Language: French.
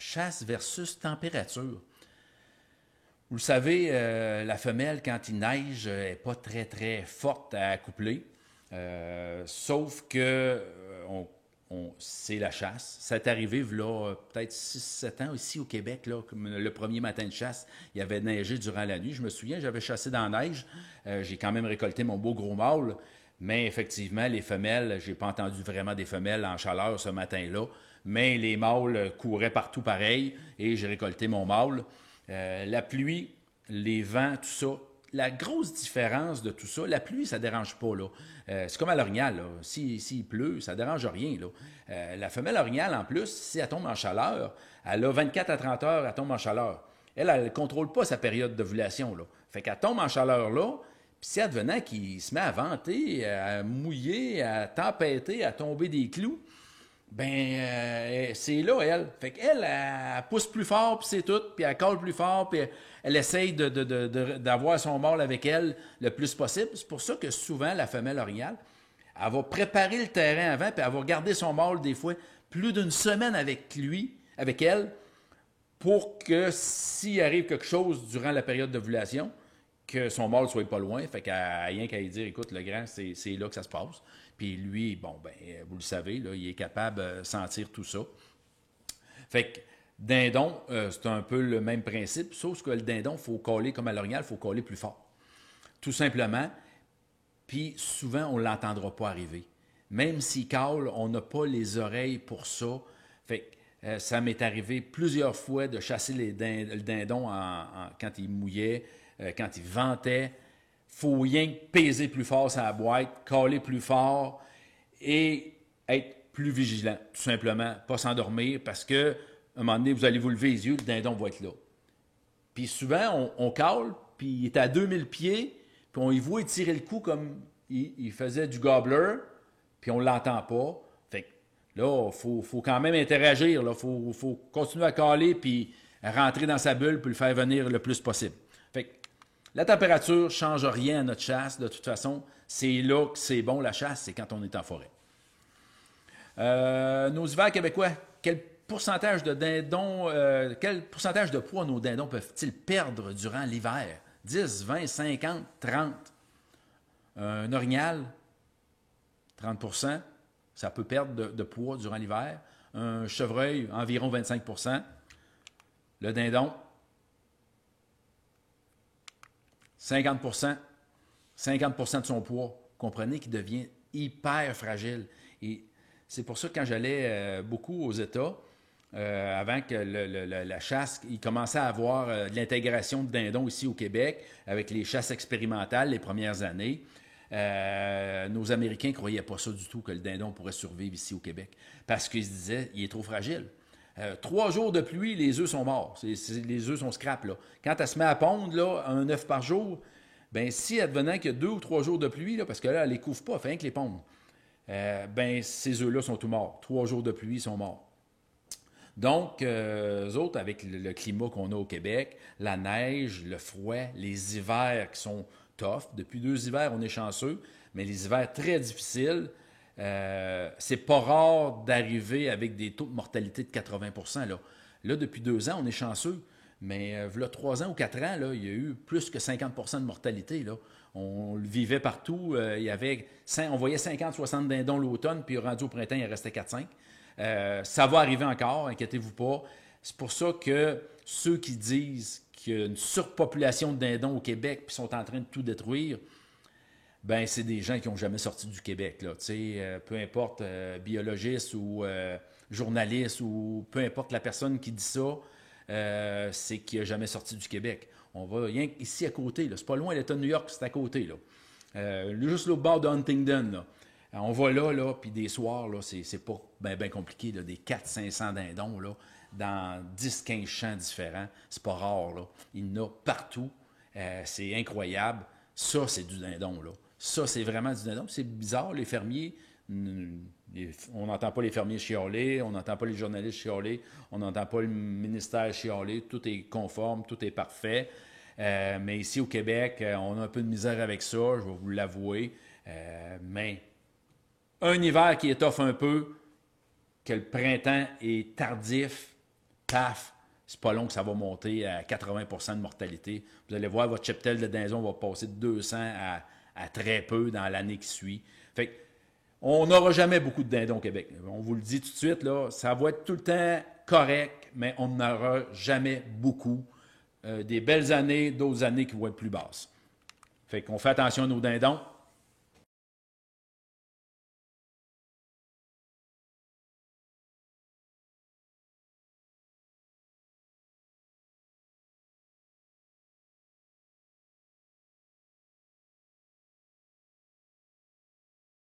chasse versus température. Vous le savez, la femelle, quand il neige, n'est pas très, très forte à accoupler. Sauf que c'est la chasse. Ça est arrivé, là, peut-être 6-7 ans, ici au Québec, là, comme le premier matin de chasse, il avait neigé durant la nuit. Je me souviens, j'avais chassé dans la neige. J'ai quand même récolté mon beau gros mâle. Mais effectivement, les femelles, j'ai pas entendu vraiment des femelles en chaleur ce matin-là. Mais les mâles couraient partout pareil et j'ai récolté mon mâle. La pluie, les vents, tout ça. La grosse différence de tout ça, la pluie, ça ne dérange pas. Là. C'est comme à l'orignal. S'il pleut, ça ne dérange rien. Là. La femelle orignale, en plus, si elle tombe en chaleur, elle a 24 à 30 heures, elle tombe en chaleur. Elle ne contrôle pas sa période d'ovulation. Là. Fait qu'elle tombe en chaleur là, puis si advenant qu'il se met à venter, à mouiller, à tempêter, à tomber des clous, c'est là, elle. Fait qu'elle, elle pousse plus fort, puis c'est tout, puis elle colle plus fort, puis elle essaye d'avoir son mâle avec elle le plus possible. C'est pour ça que souvent, la femelle orignale, elle va préparer le terrain avant, puis elle va garder son mâle des fois plus d'une semaine avec lui, avec elle, pour que s'il arrive quelque chose durant la période d'ovulation, que son mâle ne soit pas loin. Fait qu'elle n'a rien qu'à lui dire, écoute, le grand, c'est là que ça se passe. Puis lui, vous le savez, là, il est capable de sentir tout ça. Fait que dindon, c'est un peu le même principe, sauf que le dindon, il faut coller comme à l'orignal, il faut coller plus fort. Tout simplement. Puis souvent, on ne l'entendra pas arriver. Même s'il cale, on n'a pas les oreilles pour ça. Fait que ça m'est arrivé plusieurs fois de chasser le dindon quand il mouillait, quand il ventait. Faut rien que peser plus fort sur la boîte, caler plus fort et être plus vigilant, tout simplement. Pas s'endormir parce que à un moment donné, vous allez vous lever les yeux, le dindon va être là. Puis souvent, on cale, puis il est à 2000 pieds, puis on y voit tirer le coup comme il faisait du gobbler, puis on ne l'entend pas. Fait que là, il faut quand même interagir. Il faut continuer à caler, puis rentrer dans sa bulle, puis le faire venir le plus possible. Fait que la température ne change rien à notre chasse. De toute façon, c'est là que c'est bon la chasse, c'est quand on est en forêt. Nos hivers québécois, quel pourcentage de dindons, quel pourcentage de poids nos dindons peuvent-ils perdre durant l'hiver? 10, 20, 50, 30. Un orignal, 30 %, ça peut perdre de poids durant l'hiver. Un chevreuil, environ 25 %. Le dindon, 50 %. 50 % de son poids. Comprenez qu'il devient hyper fragile. Et c'est pour ça que quand j'allais beaucoup aux États, avant que la chasse, il commençait à avoir de l'intégration de dindons ici au Québec, avec les chasses expérimentales les premières années. Nos Américains ne croyaient pas ça du tout, que le dindon pourrait survivre ici au Québec, parce qu'ils se disaient il est trop fragile. 3 jours de pluie, les œufs sont morts. Les œufs sont scrap. Là. Quand elle se met à pondre, là, un œuf par jour, si advenant qu'il y a 2 ou 3 jours de pluie, là, parce que là, elle ne les couvre pas, elle fait rien que les pondre, ces œufs-là sont tout morts. 3 jours de pluie, ils sont morts. Donc, eux autres, avec le climat qu'on a au Québec, la neige, le froid, les hivers qui sont tough. Depuis 2 hivers, on est chanceux, mais les hivers très difficiles, c'est pas rare d'arriver avec des taux de mortalité de 80 %. Là, depuis 2 ans, on est chanceux, mais là, 3 ans ou 4 ans, là, il y a eu plus que 50 % de mortalité. Là. On le vivait partout. On voyait 50-60 dindons l'automne, puis rendu au printemps, il en restait 4-5. Ça va arriver encore, inquiétez-vous pas. C'est pour ça que ceux qui disent qu'il y a une surpopulation de dindons au Québec puis sont en train de tout détruire, c'est des gens qui n'ont jamais sorti du Québec. Là. Peu importe, biologiste ou journaliste ou peu importe la personne qui dit ça, c'est qu'il n'a jamais sorti du Québec. On va rien ici à côté. C'est pas loin, l'État de New York, c'est à côté. Là. Juste au bord de Huntingdon. Là. On va là, puis des soirs, là, c'est pas bien compliqué, là, des 400-500 dindons, là, dans 10-15 champs différents. C'est pas rare, là. Il y en a partout. C'est incroyable. Ça, c'est du dindon, là. Ça, c'est vraiment du dindon. C'est bizarre, les fermiers, on n'entend pas les fermiers chialer, on n'entend pas les journalistes chialer, on n'entend pas le ministère chialer. Tout est conforme, tout est parfait. Mais ici, au Québec, on a un peu de misère avec ça, je vais vous l'avouer. Mais un hiver qui étoffe un peu, que le printemps est tardif, paf, c'est pas long que ça va monter à 80% de mortalité. Vous allez voir, votre cheptel de dindon va passer de 200 à très peu dans l'année qui suit. Fait que, on n'aura jamais beaucoup de dindons au Québec. On vous le dit tout de suite, là, ça va être tout le temps correct, mais on n'aura jamais beaucoup. Des belles années, d'autres années qui vont être plus basses. Fait qu'on fait attention à nos dindons.